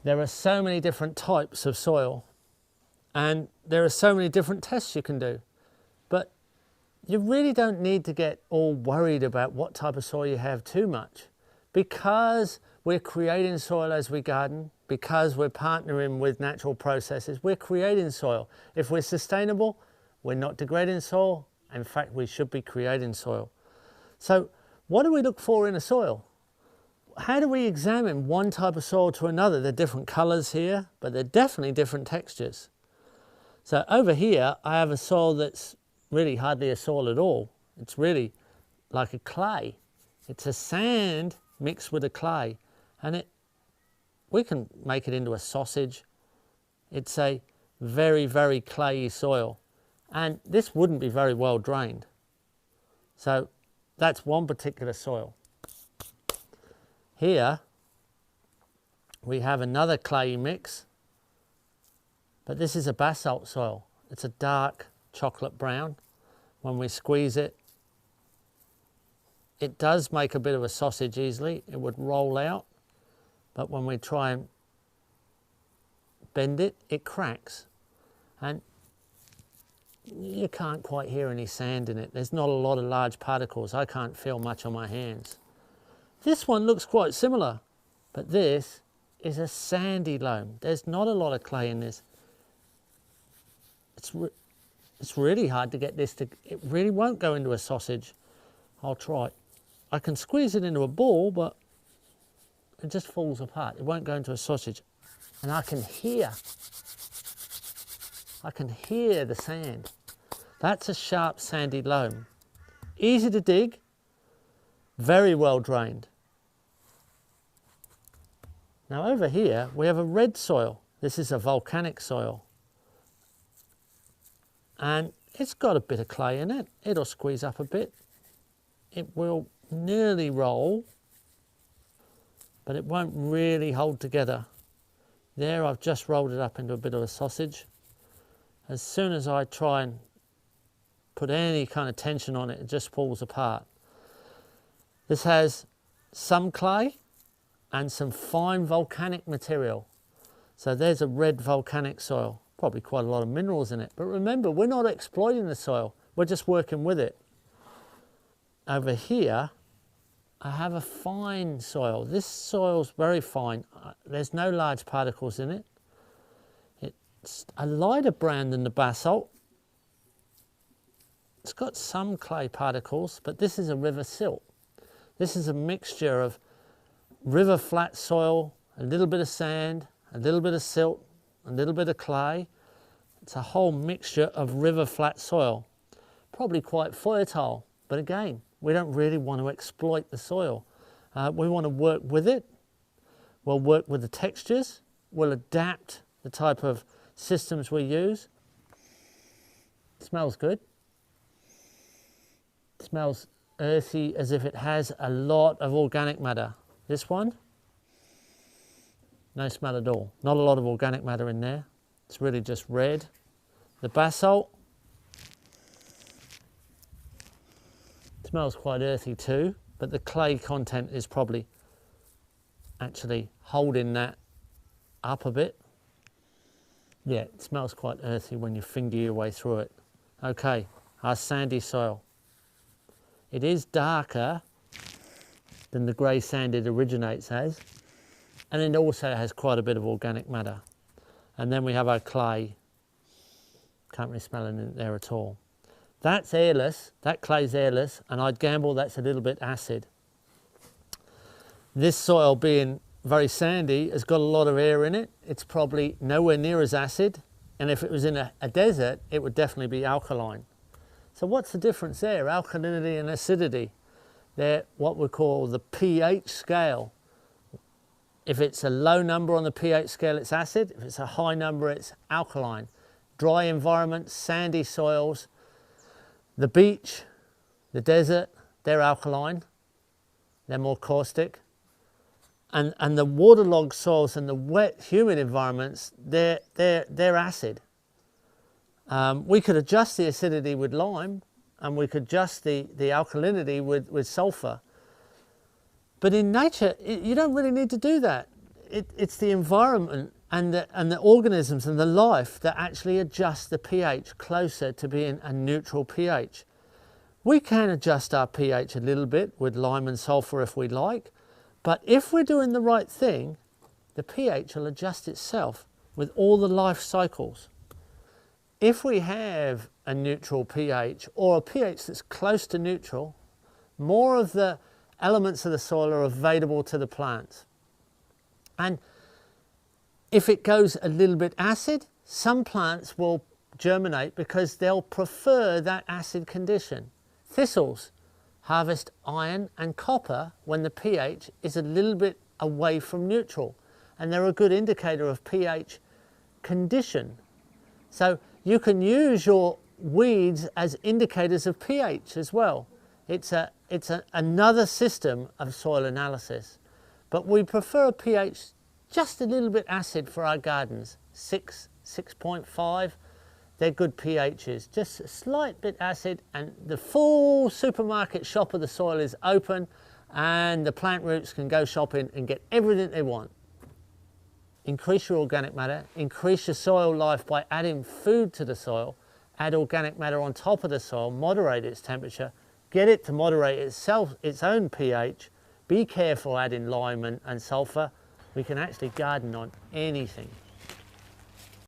There are so many different types of soil, and there are so many different tests you can do. But you really don't need to get all worried about what type of soil you have too much, because we're creating soil as we garden, because we're partnering with natural processes, we're creating soil. If we're sustainable, we're not degrading soil. In fact, we should be creating soil. So what do we look for in a soil? How do we examine one type of soil to another? They're different colors here, but they're definitely different textures. So over here, I have a soil that's really hardly a soil at all. It's really like a clay. It's a sand mixed with a clay, and we can make it into a sausage. It's a very, very clayey soil, and this wouldn't be very well drained. So that's one particular soil. Here we have another clayey mix, but this is a basalt soil. It's a dark chocolate brown. When we squeeze it, it does make a bit of a sausage easily. It would roll out, but when we try and bend it, it cracks. And you can't quite hear any sand in it. There's not a lot of large particles. I can't feel much on my hands. This one looks quite similar, but this is a sandy loam. There's not a lot of clay in this. It's really hard to get this to, it really won't go into a sausage. I'll try. I can squeeze it into a ball, but it just falls apart. It won't go into a sausage. And I can hear the sand. That's a sharp sandy loam. Easy to dig, very well drained. Now over here, we have a red soil. This is a volcanic soil. And it's got a bit of clay in it. It'll squeeze up a bit. It will nearly roll, but it won't really hold together. There, I've just rolled it up into a bit of a sausage. As soon as I try and put any kind of tension on it, it just falls apart. This has some clay and some fine volcanic material. So there's a red volcanic soil, probably quite a lot of minerals in it. But remember, we're not exploiting the soil, we're just working with it. Over here, I have a fine soil. This soil's very fine. There's no large particles in it. It's a lighter brown than the basalt. It's got some clay particles, but this is a river silt. This is a mixture of river flat soil, a little bit of sand, a little bit of silt, a little bit of clay. It's a whole mixture of river flat soil. Probably quite fertile, but again, we don't really want to exploit the soil. We want to work with it. We'll work with the textures. We'll adapt the type of systems we use. It smells good. It smells earthy, as if it has a lot of organic matter. This one, no smell at all. Not a lot of organic matter in there. It's really just red. The basalt smells quite earthy too, but the clay content is probably actually holding that up a bit. Yeah, it smells quite earthy when you finger your way through it. Okay, our sandy soil. It is darker than the grey sand it originates as, and it also has quite a bit of organic matter. And then we have our clay. Can't really smell it there at all. That's airless, that clay's airless, and I'd gamble that's a little bit acid. This soil, being very sandy, has got a lot of air in it. It's probably nowhere near as acid, and if it was in a desert, it would definitely be alkaline. So what's the difference there? Alkalinity and acidity. They're what we call the pH scale. If it's a low number on the pH scale, it's acid. If it's a high number, it's alkaline. Dry environments, sandy soils, the beach, the desert, they're alkaline. They're more caustic. And the waterlogged soils and the wet, humid environments, they're acid. We could adjust the acidity with lime, and we could adjust the alkalinity with sulfur. But in nature, you don't really need to do that. it's the environment and the organisms and the life that actually adjust the pH closer to being a neutral pH. We can adjust our pH a little bit with lime and sulfur if we like, but if we're doing the right thing, the pH will adjust itself with all the life cycles. If we have a neutral pH or a pH that's close to neutral, more of the elements of the soil are available to the plants. And if it goes a little bit acid, some plants will germinate because they'll prefer that acid condition. Thistles harvest iron and copper when the pH is a little bit away from neutral, and they're a good indicator of pH condition. So you can use your weeds as indicators of pH as well. It's another system of soil analysis, but we prefer a pH just a little bit acid for our gardens. 6, 6.5, they're good pHs, just a slight bit acid, and the full supermarket shop of the soil is open, and the plant roots can go shopping and get everything they want. Increase your organic matter, increase your soil life by adding food to the soil, add organic matter on top of the soil, moderate its temperature, get it to moderate itself, its own pH. Be careful adding lime and sulfur. We can actually garden on anything.